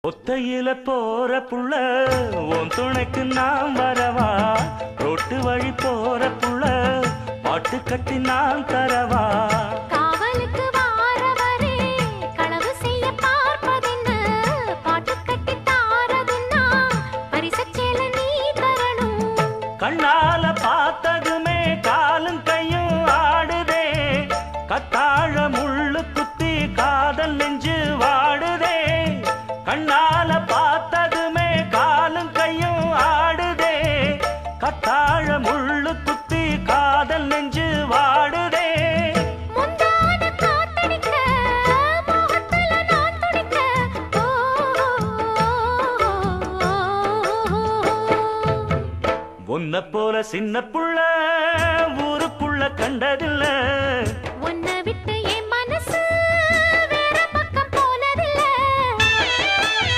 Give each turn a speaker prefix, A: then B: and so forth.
A: ஒத்தையில போற புள்ள உன் துணைக்கு நான் வரவா, ரோட்டு வழி போற புள்ள பாட்டு கட்டி நான் தரவா.
B: காவலுக்கு வாரவரே களவு செய்ய பார்ப்பதென்ன, பாட்டு கட்டி தாரதுன்னா பரிசச்சேல நீ தரணும்.
A: கண்ணால பார்த்ததுமே காலும் கையும் ஆடுதே, கத்தாழ முள்ளு குத்தி காதல் நெஞ்சு வாடுதே. கண்ணால பார்த்ததுமே காலும் கையும் ஆடுதே, கத்தாழ முள்ளு குத்தி காதல் நெஞ்சு வாடுதே.
B: முந்தான காத்தடிக்க மோகத்துல நான் துடிக்க,
A: உன்னை போல சின்ன புள்ள ஊருக்குள்ள கண்டதில்லை.